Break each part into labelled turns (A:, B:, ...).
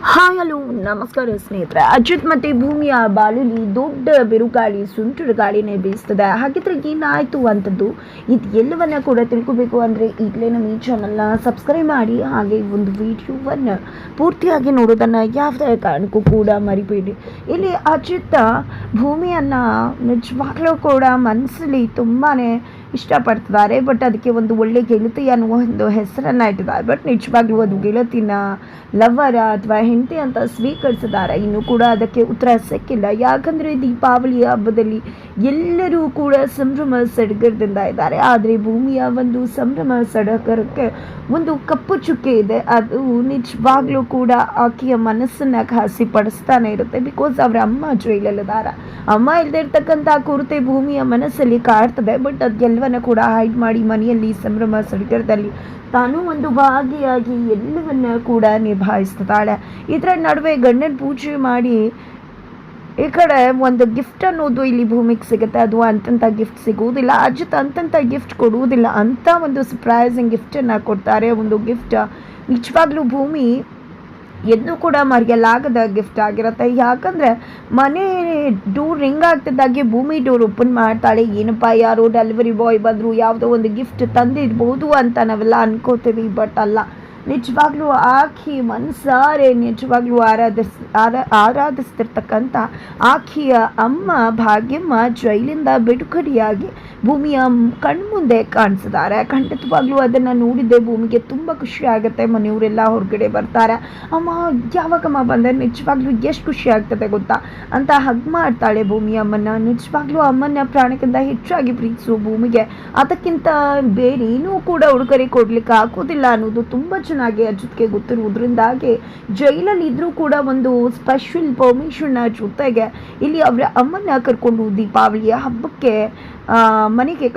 A: Hi hello ನಮಸ್ಕಾರ ಸ್ನೇಹಿತರೆ. ಅಜಿತ್ ಮತ್ತು ಭೂಮಿಯ ಬಾಳಲ್ಲಿ ದೊಡ್ಡ ಬಿರುಗಾಳಿ, ಸುಂಟರ ಗಾಳಿನೇ ಬೀಸ್ತದೆ. ಹಾಗಿದ್ರೆ ಏನಾಯಿತು ಅಂಥದ್ದು ಇದು ಎಲ್ಲವನ್ನ ಕೂಡ ತಿಳ್ಕೊಬೇಕು ಅಂದರೆ ಈಗಲೇ ನಮ್ಮ ಈ ಚಾನಲ್ನ ಸಬ್ಸ್ಕ್ರೈಬ್ ಮಾಡಿ, ಹಾಗೆ ಒಂದು ವಿಡಿಯೋವನ್ನು ಪೂರ್ತಿಯಾಗಿ ನೋಡೋದನ್ನು ಯಾವುದೇ ಕಾರಣಕ್ಕೂ ಕೂಡ ಮರಿಬೇಡಿ. ಇಲ್ಲಿ ಅಜಿತ್ ಭೂಮಿಯನ್ನು ನಿಜವಾಗ್ಲೂ ಕೂಡ ಮನಸ್ಸಲ್ಲಿ ತುಂಬಾ ಇಷ್ಟಪಡ್ತಿದ್ದಾರೆ. ಬಟ್ ಅದಕ್ಕೆ ಒಂದು ಒಳ್ಳೆ ಗೆಳತಿ ಅನ್ನುವ ಒಂದು ಹೆಸರನ್ನು ಇಟ್ಟಿದ್ದಾರೆ. ಬಟ್ ನಿಜವಾಗ್ಲೂ ಅದು ಗೆಳತಿನ, ಲವರ ಅಥವಾ ಹೆಂಡತಿ ಅಂತ ಸ್ವೀಕರಿಸಿದ್ದಾರೆ. ಇನ್ನೂ ಕೂಡ ಅದಕ್ಕೆ ಉತ್ತರ ಸಿಕ್ಕಿಲ್ಲ. ಯಾಕಂದರೆ ದೀಪಾವಳಿ ಹಬ್ಬದಲ್ಲಿ ಎಲ್ಲರೂ ಕೂಡ ಸಂಭ್ರಮ ಸಡಗರದಿಂದ ಇದ್ದಾರೆ. ಆದರೆ ಭೂಮಿಯ ಒಂದು ಸಂಭ್ರಮ ಸಡಗರಕ್ಕೆ ಒಂದು ಕಪ್ಪು ಚುಕ್ಕೆ ಇದೆ. ಅದು ನಿಜವಾಗ್ಲೂ ಕೂಡ ಆಕೆಯ ಮನಸ್ಸನ್ನು ಘಾಸಿ ಪಡಿಸ್ತಾನೆ ಇರುತ್ತೆ. ಬಿಕಾಸ್ ಅವರ ಅಮ್ಮ ಜೈಲಲ್ಲಿದ್ದಾರೆ. ಅಮ್ಮ ಇಲ್ಲದೆ ಇರ್ತಕ್ಕಂಥ ಕೊರತೆ ಭೂಮಿಯ ಮನಸ್ಸಲ್ಲಿ ಕಾಡ್ತದೆ. ಬಟ್ ಅದೆಲ್ಲವನ್ನ ಕೂಡ ಹೈಡ್ ಮಾಡಿ ಮನೆಯಲ್ಲಿ ಸಂಭ್ರಮ ಸಡಗರದಲ್ಲಿ ತಾನು ಒಂದು ಭಾಗಿಯಾಗಿ ಎಲ್ಲವನ್ನ ಕೂಡ ನಿಭಾಯಿಸ್ತಾಳೆ. ಇದರ ನಡುವೆ ಗಂಡನ ಪೂಜೆ ಮಾಡಿ ಈ ಕಡೆ ಒಂದು ಗಿಫ್ಟ್ ಅನ್ನೋದು ಇಲ್ಲಿ ಭೂಮಿಗೆ ಸಿಗುತ್ತೆ. ಅದು ಅಂತಂಥ ಗಿಫ್ಟ್ ಸಿಗುವುದಿಲ್ಲ. ಅಜಿತ್ ಅಂತಂಥ ಗಿಫ್ಟ್ ಕೊಡುವುದಿಲ್ಲ. ಅಂಥ ಒಂದು ಸರ್ಪ್ರೈಸಿಂಗ್ ಗಿಫ್ಟನ್ನು ಕೊಡ್ತಾರೆ. ಒಂದು ಗಿಫ್ಟ್ ನಿಜವಾಗ್ಲೂ ಭೂಮಿ ಎಂದೂ ಕೂಡ ಮರೆಯಲಾಗದ ಗಿಫ್ಟ್ ಆಗಿರುತ್ತೆ. ಯಾಕಂದರೆ ಮನೆ ಡೋರ್ ರಿಂಗ್ ಆಗ್ತಿದ್ದಾಗೆ ಭೂಮಿ ಡೋರ್ ಓಪನ್ ಮಾಡ್ತಾಳೆ. ಏನಪ್ಪ ಯಾರೋ ಡೆಲಿವರಿ ಬಾಯ್ ಬಂದರು, ಯಾವುದೋ ಒಂದು ಗಿಫ್ಟ್ ತಂದಿರ್ಬೋದು ಅಂತ ನಾವೆಲ್ಲ ಅನ್ಕೋತೀವಿ. ಬಟ್ ಅಲ್ಲ, ನಿಜವಾಗ್ಲೂ ಆಕೆ ಮನಸಾರೆ ನಿಜವಾಗ್ಲೂ ಆರಾಧಿಸ್ತಿರ್ತಕ್ಕಂಥ ಆಕೆಯ ಅಮ್ಮ ಭಾಗ್ಯಮ್ಮ ಜೈಲಿಂದ ಬಿಡುಗಡೆಯಾಗಿ ಭೂಮಿಯ ಕಣ್ಮುಂದೆ ಕಾಣಿಸಿದ್ದಾರೆ. ಖಂಡಿತವಾಗ್ಲೂ ಅದನ್ನು ನೋಡಿದ್ದೆ ಭೂಮಿಗೆ ತುಂಬ ಖುಷಿ ಆಗುತ್ತೆ. ಮನೆಯವರೆಲ್ಲ ಹೊರಗಡೆ ಬರ್ತಾರೆ. ಅಮ್ಮ ಯಾವಾಗಮ್ಮ ಬಂದರೆ ನಿಜವಾಗ್ಲೂ ಎಷ್ಟು ಖುಷಿ ಆಗ್ತದೆ ಗೊತ್ತಾ ಅಂತ ಹಗ್ ಮಾಡ್ತಾಳೆ ಭೂಮಿ ಅಮ್ಮನ. ನಿಜವಾಗ್ಲೂ ಅಮ್ಮನ ಪ್ರಾಣಕ್ಕಿಂತ ಹೆಚ್ಚಾಗಿ ಪ್ರೀತಿಸು ಭೂಮಿಗೆ. ಅದಕ್ಕಿಂತ ಬೇರೆ ಏನೂ ಕೂಡ ಉಡುಗೊರೆ ಕೊಡ್ಲಿಕ್ಕೆ ಆಗೋದಿಲ್ಲ ಅನ್ನೋದು ತುಂಬ ಚೆನ್ನಾಗಿ ಅಜಿತ್ಗೆ ಗೊತ್ತಿರುವುದರಿಂದಾಗಿ ಜೈಲಲ್ಲಿ ಇದ್ರೂ ಕೂಡ ಒಂದು ಸ್ಪೆಷಲ್ ಪರ್ಮಿಷನ್ನ ಜೊತೆಗೆ ಇಲ್ಲಿ ಅವರ ಅಮ್ಮನ ಕರ್ಕೊಂಡು ದೀಪಾವಳಿಯ ಹಬ್ಬಕ್ಕೆ ಮನೆಗೆ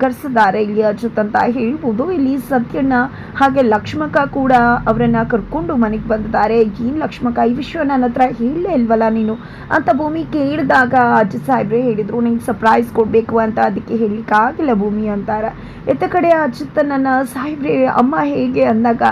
A: ಕರೆಸಿದ್ದಾರೆ ಇಲ್ಲಿ ಅಜಿತ್ ಅಂತ ಹೇಳ್ಬೋದು. ಇಲ್ಲಿ ಸತ್ಯಣ್ಣ ಹಾಗೆ ಲಕ್ಷ್ಮಕ್ಕ ಕೂಡ ಅವರನ್ನು ಕರ್ಕೊಂಡು ಮನೆಗೆ ಬಂದಿದ್ದಾರೆ. ಏನು ಲಕ್ಷ್ಮಕ್ಕ, ಈ ವಿಷಯ ನನ್ನ ಹತ್ರ ಹೇಳಲೇ ಇಲ್ವಲ್ಲ ನೀನು ಅಂತ ಭೂಮಿ ಕೇಳಿದಾಗ ಅಜಿತ್ ಸಾಹೇಬ್ರೆ ಹೇಳಿದರು, ನಿಂಗೆ ಸರ್ಪ್ರೈಸ್ ಕೊಡಬೇಕು ಅಂತ. ಅದಕ್ಕೆ ಹೇಳಲಿಕ್ಕಾಗಿಲ್ಲ ಭೂಮಿ ಅಂತಾರೆ. ಎತ್ತ ಕಡೆ ಅಜಿತ್ ನನ್ನ ಸಾಹೇಬ್ರೆ ಅಮ್ಮ ಹೇಗೆ ಅಂದಾಗ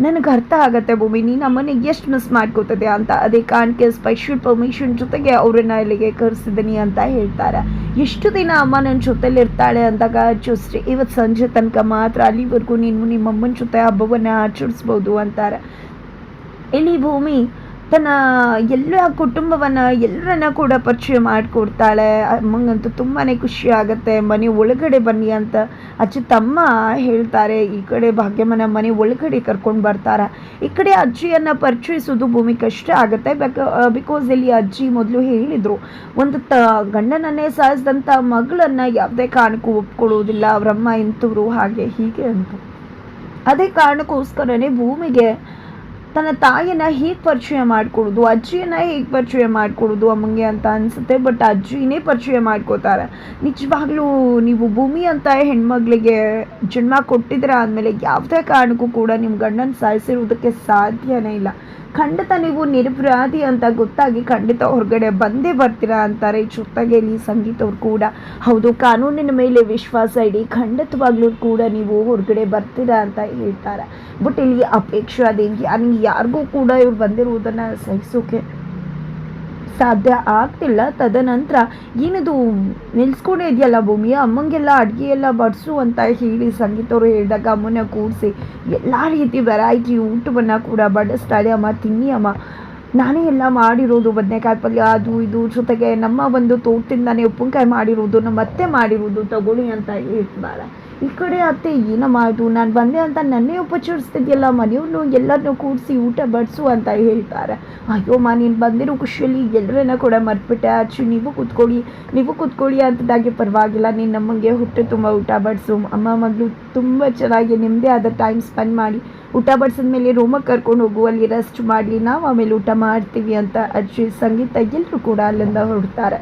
A: ನನಗೆ ಅರ್ಥ ಆಗತ್ತೆ ಭೂಮಿ, ನೀನು ಅಮ್ಮನ ಎಷ್ಟು ಮಿಸ್ ಮಾಡ್ಕೋತದೆ ಅಂತ. ಅದೇ ಕಾರಣಕ್ಕೆ ಸ್ಪೆಷಲ್ ಪರ್ಮಿಷನ್ ಜೊತೆಗೆ ಅವರನ್ನು ಇಲ್ಲಿಗೆ ಕರೆಸಿದ್ದೀನಿ ಅಂತ ಹೇಳ್ತಾರೆ. ಎಷ್ಟು ದಿನ ಅಮ್ಮ ನನ್ನ ಜೊತೆಲಿ ಇರ್ತಾಳೆ ಅಂದಾಗ ಅಷ್ಟೇ ಇವತ್ತು ಸಂಜೆ ತನಕ ಮಾತ್ರ, ಅಲ್ಲಿವರೆಗೂ ನೀನು ನಿಮ್ಮಮ್ಮನ ಜೊತೆ ಹಬ್ಬವನ್ನು ಆಚರಿಸ್ಬೋದು ಅಂತಾರೆ. ಇಲ್ಲಿ ಭೂಮಿ ತನ್ನ ಎಲ್ಲ ಕುಟುಂಬವನ್ನು ಎಲ್ಲರನ್ನ ಕೂಡ ಪರಿಚಯ ಮಾಡಿಕೊಡ್ತಾಳೆ. ಅಮ್ಮಂಗಂತೂ ತುಂಬಾ ಖುಷಿ ಆಗುತ್ತೆ. ಮನೆ ಒಳಗಡೆ ಬನ್ನಿ ಅಂತ ಅಜ್ಜಿ ತಮ್ಮ ಹೇಳ್ತಾರೆ. ಈ ಕಡೆ ಭಾಗ್ಯಮ್ಮನ ಮನೆ ಒಳಗಡೆ ಕರ್ಕೊಂಡು ಬರ್ತಾರೆ. ಈ ಕಡೆ ಅಜ್ಜಿಯನ್ನು ಪರಿಚಯಿಸೋದು ಭೂಮಿ ಕಷ್ಟ ಆಗುತ್ತೆ. ಬಿಕಾಸ್ ಇಲ್ಲಿ ಅಜ್ಜಿ ಮೊದಲು ಹೇಳಿದರು, ಒಂದು ಗಂಡನನ್ನೇ ಸಾಯಿಸಿದಂಥ ಮಗಳನ್ನು ಯಾವುದೇ ಕಾರಣಕ್ಕೂ ಒಪ್ಕೊಳ್ಳೋದಿಲ್ಲ, ಅವರಮ್ಮ ಇಂಥವ್ರು ಹಾಗೆ ಹೀಗೆ ಅಂತ. ಅದೇ ಕಾರಣಕ್ಕೋಸ್ಕರನೇ ಭೂಮಿಗೆ ತನ್ನ ತಾಯಿನ ಹೇಗೆ ಪರಿಚಯ ಮಾಡಿಕೊಡೋದು, ಅಜ್ಜಿಯನ್ನು ಹೇಗೆ ಪರಿಚಯ ಮಾಡಿಕೊಡೋದು ಅಮ್ಮಂಗೆ ಅಂತ ಅನಿಸುತ್ತೆ. ಬಟ್ ಅಜ್ಜಿನೇ ಪರಿಚಯ ಮಾಡ್ಕೋತಾರೆ. ನಿಜವಾಗ್ಲೂ ನೀವು ಭೂಮಿ ಅಂತ ಹೆಣ್ಮಗಳಿಗೆ ಜನ್ಮ ಕೊಟ್ಟಿದ್ರೆ ಆದಮೇಲೆ ಯಾವುದೇ ಕಾರಣಕ್ಕೂ ಕೂಡ ನಿಮ್ಮ ಗಂಡನ ಸಾಯಿಸಿರೋದಕ್ಕೆ ಸಾಧ್ಯನೇ ಇಲ್ಲ. ಖಂಡಿತ ನೀವು ನಿರಪರಾಧಿ ಅಂತ ಗೊತ್ತಾಗಿ ಖಂಡಿತ ಹೊರಗಡೆ ಬಂದೇ ಬರ್ತೀರಾ ಅಂತಾರೆ. ಜೊತೆಗೆ ಇಲ್ಲಿ ಸಂಗೀತ ಅವ್ರು ಕೂಡ ಹೌದು, ಕಾನೂನಿನ ಮೇಲೆ ವಿಶ್ವಾಸ ಇಡಿ, ಖಂಡಿತವಾಗ್ಲೂ ಕೂಡ ನೀವು ಹೊರಗಡೆ ಬರ್ತೀರಾ ಅಂತ ಹೇಳ್ತಾರೆ. ಬಟ್ ಇಲ್ಲಿ ಅಪೇಕ್ಷೆ ಅದೇನು ಯಾರಿಗೂ ಕೂಡ ಇವ್ರು ಬಂದಿರುವುದನ್ನು ಸಹಿಸೋಕೆ ಸಾಧ್ಯ ಆಗ್ತಿಲ್ಲ. ತದನಂತರ ಏನದು ನಿಲ್ಸ್ಕೊಂಡೇ ಇದೆಯಲ್ಲ ಭೂಮಿಯ ಅಮ್ಮಂಗೆಲ್ಲ ಅಡುಗೆ ಎಲ್ಲ ಬಡಿಸು ಅಂತ ಹೇಳಿ ಸಂಗೀತವರು ಹೇಳಿದಾಗ ಅಮ್ಮನ ಕೂಡಿಸಿ ಎಲ್ಲ ರೀತಿ ವೆರೈಟಿ ಊಟವನ್ನು ಕೂಡ ಬಡಿಸ್ತಾಳೆ. ಅಮ್ಮ ತಿನ್ನಿ ಅಮ್ಮ, ನಾನೇ ಎಲ್ಲ ಮಾಡಿರೋದು, ಬದನೆಕಾಯಿ ಪಲ್ಯ ಅದು ಇದು, ಜೊತೆಗೆ ನಮ್ಮ ಒಂದು ತೋಟದಿಂದಾನೇ ಉಪ್ಪಿನಕಾಯಿ ಮಾಡಿರೋದು, ನಮ್ಮ ಅತ್ತೆ ಮಾಡಿರೋದು ತಗೊಳ್ಳಿ ಅಂತ ಹೇಳ್ತಾರೆ. ಈ ಕಡೆ ಅತ್ತೆ ಏನಮ್ಮ ಇದು, ನಾನು ಬಂದೆ ಅಂತ ನನ್ನೇ ಉಪಚರಿಸ್ತಿದ್ಯಲ್ಲ, ಮನೆಯವ್ರನ್ನು ಎಲ್ಲರನ್ನೂ ಕೂಡಿಸಿ ಊಟ ಬಡಿಸು ಅಂತ ಹೇಳ್ತಾರೆ. ಅಯ್ಯೋಮ್ಮ, ನೀನು ಬಂದಿರೋ ಖುಷಿಯಲ್ಲಿ ಎಲ್ಲರನ್ನ ಕೂಡ ಮರ್ತ್ಬಿಟ್ಟೆ. ಅಚ್ಚು ನೀವು ಕೂತ್ಕೊಳ್ಳಿ ಅಂತದಾಗೆ ಪರವಾಗಿಲ್ಲ, ನೀನು ನಮಗೆ ಹೊಟ್ಟೆ ತುಂಬ ಊಟ ಬಡಿಸು. ಅಮ್ಮ ಮಗಳು ತುಂಬ ಚೆನ್ನಾಗಿ ನಿಮ್ಮದೇ ಆದ ಟೈಮ್ ಸ್ಪೆಂಡ್ ಮಾಡಿ ಊಟ ಬಡಿಸಿದ್ಮೇಲೆ ರೂಮಿಗೆ ಕರ್ಕೊಂಡು ಹೋಗು, ಅಲ್ಲಿ ರೆಸ್ಟ್ ಮಾಡಲಿ, ನಾವು ಆಮೇಲೆ ಊಟ ಮಾಡ್ತೀವಿ ಅಂತ ಅಜ್ಜಿ ಸಂಗೀತ ಎಲ್ಲರೂ ಕೂಡ ಅಲ್ಲಿಂದ ಹೊರಡ್ತಾರೆ.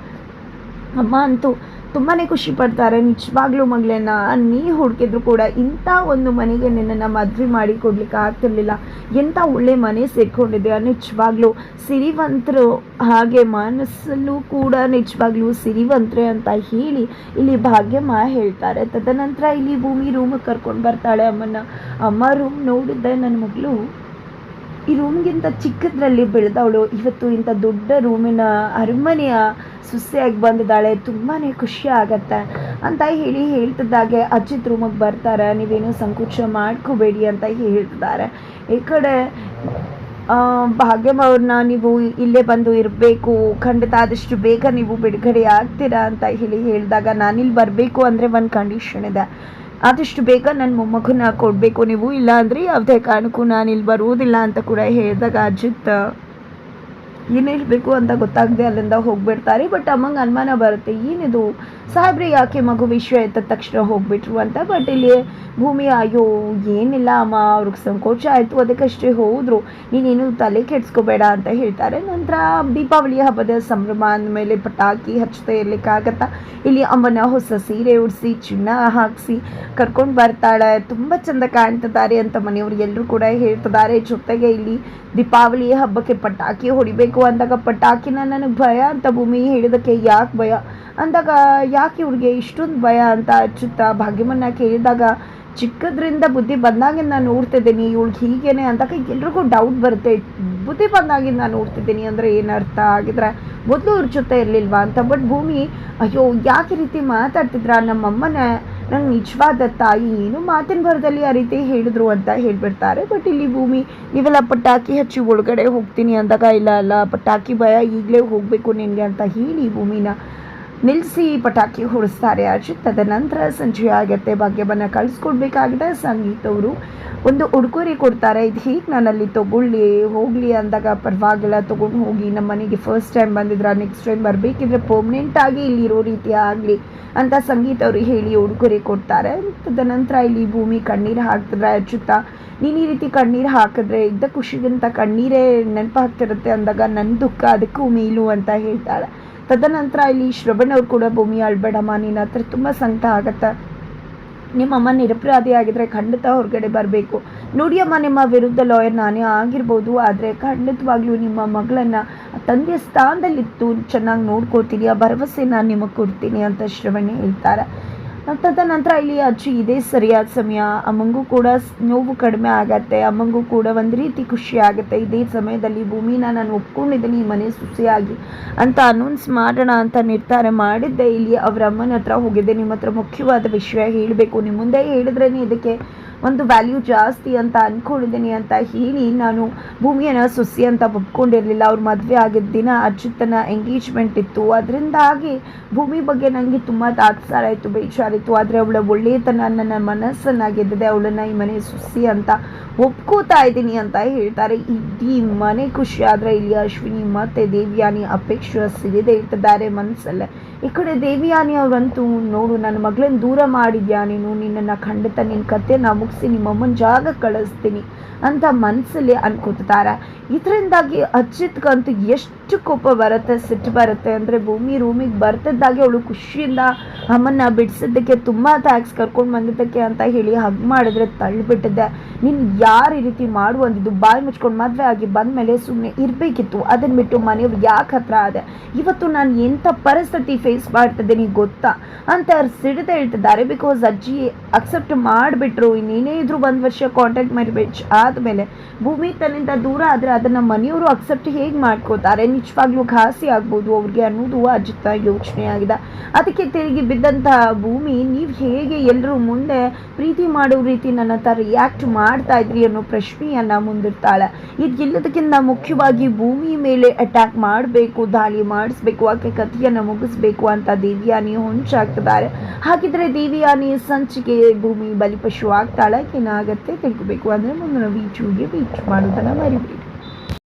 A: ಅಮ್ಮ ಅಂತೂ ತುಂಬಾ ಖುಷಿ ಪಡ್ತಾರೆ. ನಿಜವಾಗ್ಲೂ ಮಗಳನ್ನ ನೀ ಹುಡುಕಿದ್ರು ಕೂಡ ಇಂಥ ಒಂದು ಮನೆಗೆ ನಿನ್ನನ್ನು ಮದುವೆ ಮಾಡಿ ಕೊಡ್ಲಿಕ್ಕೆ ಆಗ್ತಿರ್ಲಿಲ್ಲ. ಎಂಥ ಒಳ್ಳೆ ಮನೆ ಸೇರ್ಕೊಂಡಿದೆ, ನಿಜವಾಗ್ಲೂ ಸಿರಿವಂತರು, ಹಾಗೆ ಮನಸ್ಸಲ್ಲೂ ಕೂಡ ನಿಜವಾಗ್ಲೂ ಸಿರಿವಂತರೆ ಅಂತ ಹೇಳಿ ಇಲ್ಲಿ ಭಾಗ್ಯಮ್ಮ ಹೇಳ್ತಾರೆ. ತದನಂತರ ಇಲ್ಲಿ ಭೂಮಿ ರೂಮಿಗೆ ಕರ್ಕೊಂಡು ಬರ್ತಾಳೆ ಅಮ್ಮನ. ಅಮ್ಮ ರೂಮ್ ನೋಡಿದ್ದೆ ನನ್ನ ಮಗಳು ಈ ರೂಮ್ಗಿಂತ ಚಿಕ್ಕದ್ರಲ್ಲಿ ಬೆಳೆದವಳು ಇವತ್ತು ಇಂಥ ದೊಡ್ಡ ರೂಮಿನ ಅರಮನೆಯ ಸೊಸೆಯಾಗಿ ಬಂದಿದ್ದಾಳೆ, ತುಂಬಾ ಖುಷಿ ಆಗತ್ತೆ ಅಂತ ಹೇಳ್ತಿದ್ದಾಗೆ ಅಜಿತ್ ರೂಮಿಗೆ ಬರ್ತಾರೆ. ನೀವೇನು ಸಂಕೋಚ ಮಾಡ್ಕೋಬೇಡಿ ಅಂತ ಹೇಳ್ತಿದ್ದಾರೆ. ಈ ಕಡೆ ಭಾಗ್ಯಮ್ಮ ಅವ್ರನ್ನ ನೀವು ಇಲ್ಲೇ ಬಂದು ಇರಬೇಕು, ಖಂಡಿತ ಆದಷ್ಟು ಬೇಗ ನೀವು ಬಿಡುಗಡೆ ಆಗ್ತೀರಾ ಅಂತ ಹೇಳಿದಾಗ, ನಾನಿಲ್ಲಿ ಬರಬೇಕು ಅಂದರೆ ಒಂದು ಕಂಡೀಷನ್ ಇದೆ, ಆದಷ್ಟು ಬೇಗ ನನ್ನ ಮೊಮ್ಮಗನ್ನ ಕೊಡಬೇಕು ನೀವು, ಇಲ್ಲ ಅಂದರೆ ಯಾವುದೇ ಕಾರಣಕ್ಕೂ ನಾನು ಇಲ್ಲಿ ಬರುವುದಿಲ್ಲ ಅಂತ ಕೂಡ ಹೇಳಿದಾಗ ಅಜಿತ್ ಏನು ಹೇಳಬೇಕು ಅಂತ ಗೊತ್ತಾಗದೆ ಅಲ್ಲಿಂದ ಹೋಗ್ಬಿಡ್ತಾರೆ. ಬಟ್ ಅಮ್ಮಂಗೆ ಅನುಮಾನ ಬರುತ್ತೆ, ಏನಿದು ಸಾಹೇಬ್ರೆ ಯಾಕೆ ಮಗು ವಿಷಯ ಎದ್ದ ತಕ್ಷಣ ಹೋಗ್ಬಿಟ್ರು ಅಂತ. ಬಟ್ ಇಲ್ಲಿ ಭೂಮಿ ಅಯ್ಯೋ ಏನಿಲ್ಲ ಅಮ್ಮ, ಅವ್ರಿಗೆ ಸಂಕೋಚ ಆಯಿತು ಅದಕ್ಕಷ್ಟೇ ಹೋದರು, ನೀನೇನು ತಲೆ ಕೆಡ್ಸ್ಕೋಬೇಡ ಅಂತ ಹೇಳ್ತಾರೆ. ನಂತರ ದೀಪಾವಳಿ ಹಬ್ಬದ ಸಂಭ್ರಮ ಅಂದಮೇಲೆ ಪಟಾಕಿ ಹಚ್ಚದೆ ಇರಲಿಕ್ಕಾಗತ್ತಾ, ಇಲ್ಲಿ ಅಮ್ಮನ ಹೊಸ ಸೀರೆ ಉಡಿಸಿ ಚಿನ್ನ ಹಾಕಿಸಿ ಕರ್ಕೊಂಡು ಬರ್ತಾಳೆ, ತುಂಬ ಚೆಂದ ಕಾಣ್ತಿದ್ದಾರೆ ಅಂತ ಮನೆಯವ್ರು ಎಲ್ಲರೂ ಕೂಡ ಹೇಳ್ತಿದ್ದಾರೆ. ಜೊತೆಗೆ ಇಲ್ಲಿ ದೀಪಾವಳಿ ಹಬ್ಬಕ್ಕೆ ಪಟಾಕಿ ಹೊಡಿಬೇಕು ಅಂದಾಗ, ಪಟಾಕಿನ ನನಗೆ ಭಯ ಅಂತ ಭೂಮಿ ಹೇಳಿದಕ್ಕೆ, ಯಾಕೆ ಭಯ ಅಂದಾಗ, ಯಾಕೆ ಇವ್ರಿಗೆ ಇಷ್ಟೊಂದು ಭಯ ಅಂತ ಅಚ್ಚುತ್ತಾ ಭಾಗ್ಯಮನ್ನ ಕೇಳಿದಾಗ, ಚಿಕ್ಕದ್ರಿಂದ ಬುದ್ಧಿ ಬಂದಾಗಿಂದ ನಾನು ನೋಡ್ತಿದ್ದೀನಿ ಇವಳಿಗೆ ಹೀಗೇನೆ ಅಂದಾಗ ಎಲ್ರಿಗೂ ಡೌಟ್ ಬರುತ್ತೆ, ಬುದ್ಧಿ ಬಂದಾಗಿಂದ ನಾನು ನೋಡ್ತಿದ್ದೀನಿ ಅಂದರೆ ಏನರ್ಥ ಆಗಿದ್ರೆ ಮೊದಲು ಅವ್ರ ಜೊತೆ ಇರಲಿಲ್ವಾ ಅಂತ. ಬಟ್ ಭೂಮಿ ಅಯ್ಯೋ ಯಾಕೆ ರೀತಿ ಮಾತಾಡ್ತಿದ್ರ, ನಮ್ಮಮ್ಮನ ನಂಗೆ ನಿಜವಾದ ತಾಯಿ ಏನು ಮಾತಿನ ಭರದಲ್ಲಿ ಆ ರೀತಿ ಹೇಳಿದ್ರು ಅಂತ ಹೇಳ್ಬಿಡ್ತಾರೆ. ಬಟ್ ಇಲ್ಲಿ ಭೂಮಿ ನೀವೆಲ್ಲ ಪಟಾಕಿ ಹಚ್ಚಿ ಒಳಗಡೆ ಹೋಗ್ತೀನಿ ಅಂದಾಗ, ಇಲ್ಲ ಪಟಾಕಿ ಭಯ, ಈಗಲೇ ಹೋಗಬೇಕು ನಿನಗೆ ಅಂತ ಹೇಳಿ ಭೂಮಿನ ನಿಲ್ಲಿಸಿ ಪಟಾಕಿ ಹೊಡಿಸ್ತಾರೆ ಅಜಿತ್. ತದನಂತರ ಸಂಜೆ ಆಗುತ್ತೆ, ಭಾಗ್ಯವನ್ನು ಕಳಿಸ್ಕೊಡ್ಬೇಕಾಗಿದೆ. ಸಂಗೀತ ಅವರು ಒಂದು ಉಡುಗೊರೆ ಕೊಡ್ತಾರೆ, ಇದು ಹೀಗೆ ನಾನಲ್ಲಿ ಹೋಗಲಿ ಅಂದಾಗ, ಪರವಾಗಿಲ್ಲ ತೊಗೊಂಡು ಹೋಗಿ, ನಮ್ಮ ಮನೆಗೆ ಫಸ್ಟ್ ಟೈಮ್ ಬಂದಿದ್ರೆ ನೆಕ್ಸ್ಟ್ ಟೈಮ್ ಬರಬೇಕಿದ್ರೆ ಪರ್ಮನೆಂಟಾಗಿ ಇಲ್ಲಿರೋ ರೀತಿ ಆಗಲಿ ಅಂತ ಸಂಗೀತ ಅವರು ಹೇಳಿ ಉಡುಗೊರೆ ಕೊಡ್ತಾರೆ. ತದನಂತರ ಇಲ್ಲಿ ಭೂಮಿ ಕಣ್ಣೀರು ಹಾಕ್ತಿದ್ರೆ ಅಚ್ಯುತ, ನೀನು ಈ ರೀತಿ ಕಣ್ಣೀರು ಹಾಕಿದ್ರೆ ಇದ್ದ ಖುಷಿಗಿಂತ ಕಣ್ಣೀರೇ ನೆನಪಾಗ್ತಿರುತ್ತೆ ಅಂದಾಗ, ನನ್ನ ದುಃಖ ಅದಕ್ಕೂ ಮೀಲು ಅಂತ ಹೇಳ್ತಾಳೆ. ತದನಂತರ ಇಲ್ಲಿ ಶ್ರವಣ್ ಅವ್ರು ಕೂಡ ಭೂಮಿ ಅಳ್ಬೇಡಮ್ಮ, ನಿನ್ನ ಹತ್ರ ತುಂಬ ಸಂಕಟ ಆಗತ್ತೆ, ನಿಮ್ಮಮ್ಮ ನಿರಪರಾಧಿ ಆಗಿದ್ರೆ ಖಂಡಿತ ಹೊರಗಡೆ ಬರಬೇಕು, ನೋಡಿಯಮ್ಮ ನಿಮ್ಮ ವಿರುದ್ಧ ಲಾಯರ್ ನಾನೇ ಆಗಿರ್ಬೋದು, ಆದರೆ ಖಂಡಿತವಾಗ್ಲೂ ನಿಮ್ಮ ಮಗಳನ್ನು ತಂದೆಯ ಸ್ಥಾನದಲ್ಲಿತ್ತು ಚೆನ್ನಾಗಿ ನೋಡ್ಕೊಳ್ತೀನಿ, ಆ ಭರವಸೆ ನಾನು ನಿಮಗೆ ಕೊಡ್ತೀನಿ ಅಂತ ಶ್ರವಣ್ ಹೇಳ್ತಾರೆ. ತದನಂತರ ಇಲ್ಲಿ ಅಜ್ಜಿ ಇದೇ ಸರಿಯಾದ ಸಮಯ, ಅಮ್ಮಂಗೂ ಕೂಡ ನೋವು ಕಡಿಮೆ ಆಗತ್ತೆ, ಅಮ್ಮಂಗೂ ಕೂಡ ಒಂದು ರೀತಿ ಖುಷಿ ಆಗುತ್ತೆ. ಇದೇ ಸಮಯದಲ್ಲಿ ಭೂಮಿನ ನಾನು ಒಪ್ಕೊಂಡಿದ್ದೀನಿ ಈ ಮನೆ ಸೊಸೆಯಾಗಿ ಅಂತ ಅನೌನ್ಸ್ ಮಾಡೋಣ ಅಂತ ನಿರ್ಧಾರ ಮಾಡಿದ್ದೆ. ಇಲ್ಲಿ ಅವ್ರ ಅಮ್ಮನ ಹತ್ರ ಹೋಗಿದ್ದೆ, ನಿಮ್ಮ ಹತ್ರ ಮುಖ್ಯವಾದ ವಿಷಯ ಹೇಳಬೇಕು, ನಿಮ್ಮ ಮುಂದೆ ಹೇಳಿದ್ರೇ ಇದಕ್ಕೆ ಒಂದು ವ್ಯಾಲ್ಯೂ ಜಾಸ್ತಿ ಅಂತ ಅಂದ್ಕೊಂಡಿದ್ದೀನಿ ಅಂತ ಹೇಳಿ, ನಾನು ಭೂಮಿಯನ್ನು ಸೊಸೆ ಅಂತ ಒಪ್ಕೊಂಡಿರಲಿಲ್ಲ. ಅವ್ರ ಮದುವೆ ಆಗಿದ್ದ ದಿನ ಅಚ್ಯುತನ ಎಂಗೇಜ್ಮೆಂಟ್ ಇತ್ತು, ಅದರಿಂದಾಗಿ ಭೂಮಿ ಬಗ್ಗೆ ನನಗೆ ತುಂಬ ತಾತ್ಸಾರ ಆಯಿತು, ಬೇಜಾರಿತ್ತು. ಆದರೆ ಅವಳ ಒಳ್ಳೆಯತನ ನನ್ನ ಮನಸ್ಸನ್ನು ಗೆದ್ದಿದೆ, ಅವಳನ್ನು ಈ ಮನೆ ಸೊಸೆ ಅಂತ ಒಪ್ಕೋತಾ ಇದ್ದೀನಿ ಅಂತ ಹೇಳ್ತಾರೆ. ಇಡೀ ಮನೆ ಖುಷಿ. ಆದರೆ ಇಲ್ಲಿ ಅಶ್ವಿನಿ ಮತ್ತು ದೇವಿಯಾನಿ ಅಪೇಕ್ಷೆ ಸಿಗದೆ ಇಟ್ಟಿದ್ದಾರೆ ಮನಸ್ಸಲ್ಲೇ. ಈ ಕಡೆ ದೇವಿಯಾನಿ ಅವರಂತೂ, ನೋಡು ನನ್ನ ಮಗಳನ್ನ ದೂರ ಮಾಡಿದ್ಯಾ ನೀನು, ನಿನ್ನನ್ನು ಖಂಡಿತ ನಿನ್ನ ಕಥೆನ ಮುಗಿಸಿ ನಿಮ್ಮಮ್ಮನ ಜಾಗ ಕಳಿಸ್ತೀನಿ ಅಂತ ಮನಸ್ಸಲ್ಲಿ ಅನ್ಕೋತಾರೆ. ಇದರಿಂದಾಗಿ ಅಚ್ಯುತ್ಗಂತೂ ಎಷ್ಟು ಕೋಪ ಬರುತ್ತೆ, ಸಿಟ್ಟು ಬರುತ್ತೆ ಅಂದರೆ, ಭೂಮಿ ರೂಮಿಗೆ ಬರ್ತಿದ್ದಾಗೆ ಅವಳು ಖುಷಿಯಿಂದ ಅಮ್ಮನ್ನ ಬಿಡಿಸಿದ್ದಕ್ಕೆ, ತುಂಬ ಥ್ಯಾಂಕ್ಸ್ ಕರ್ಕೊಂಡು ಬಂದಿದ್ದಕ್ಕೆ ಅಂತ ಹೇಳಿ ಹಗ್ ಮಾಡಿದ್ರೆ ತಳ್ಳಿಬಿಟ್ಟಿದ್ದೆ, ನೀನು ಯಾರು ಈ ರೀತಿ ಮಾಡುವಂದಿದ್ದು, ಬಾಯಿ ಮುಚ್ಕೊಂಡು ಮದುವೆ ಆಗಿ ಬಂದಮೇಲೆ ಸುಮ್ಮನೆ ಇರಬೇಕಿತ್ತು, ಅದನ್ನು ಬಿಟ್ಟು ಮನೆಯವ್ರು ಯಾಕೆ ಹತ್ರ ಆದೆ, ಇವತ್ತು ನಾನು ಎಂಥ ಪರಿಸ್ಥಿತಿ ಫೇಸ್ ಮಾಡ್ತಿದ್ದೀನಿ ಗೊತ್ತಾ ಅಂತ ಸಿಡಿದು ಹೇಳ್ತಿದ್ದಾರೆ. ಬಿಕಾಸ್ ಅಜ್ಜಿ ಅಕ್ಸೆಪ್ಟ್ ಮಾಡಿಬಿಟ್ರು, ಇನ್ನೇನೇ ಇದ್ರು 1 ವರ್ಷ ಕಾಂಟ್ಯಾಕ್ಟ್ ಮ್ಯಾರೇಜ್ ಆದಮೇಲೆ ಭೂಮಿ ತನ್ನಿಂದ ದೂರ ಆದರೆ ಅದನ್ನು ಮನೆಯವರು ಅಕ್ಸೆಪ್ಟ್ ಹೇಗೆ ಮಾಡ್ಕೋತಾರೆ, ನಿಜವಾಗ್ಲೂ ಘಾಸಿ ಆಗ್ಬೋದು ಅವ್ರಿಗೆ ಅನ್ನೋದು ಅಜಿತ್ ಯೋಚನೆ ಆಗಿದೆ. ಅದಕ್ಕೆ ತಿರುಗಿ ಬಿದ್ದಂತಹ ಭೂಮಿ, ನೀವು ಹೇಗೆ ಎಲ್ಲರೂ ಮುಂದೆ ಪ್ರೀತಿ ಮಾಡೋ ರೀತಿ ನನ್ನ ಹತ್ರ ರಿಯಾಕ್ಟ್ ಮಾಡ್ತಾ ಇದ್ರಿ ಅನ್ನೋ ಪ್ರಶ್ನೆಯನ್ನು ಮುಂದಿರ್ತಾಳೆ. ಇದೆಲ್ಲದಕ್ಕಿಂತ ಮುಖ್ಯವಾಗಿ ಭೂಮಿ ಮೇಲೆ ಅಟ್ಯಾಕ್ ಮಾಡಬೇಕು, ದಾಳಿ ಮಾಡಿಸ್ಬೇಕು, ಆಕೆ ಕಥೆಯನ್ನು ಮುಗಿಸ್ಬೇಕು ಅಂತ ದೇವಿಯಾನಿ ಹೊಂಚಾಗ್ತಿದ್ದಾರೆ. ಹಾಗಿದ್ರೆ ದೇವಿಯಾನಿ ಸಂಚಿಕೆ ಭೂಮಿ ಬಲಿಪಶು ಆಗ್ತಾಳೆ, ಏನಾಗತ್ತೆ ತಿಳ್ಕೋಬೇಕು ಅಂದರೆ ಮುಂದಿನ ವೀಡಿಯೋಗೆ ವೇಟ್ ಮಾಡೋದನ್ನು ಮರಿಬೇಡಿ.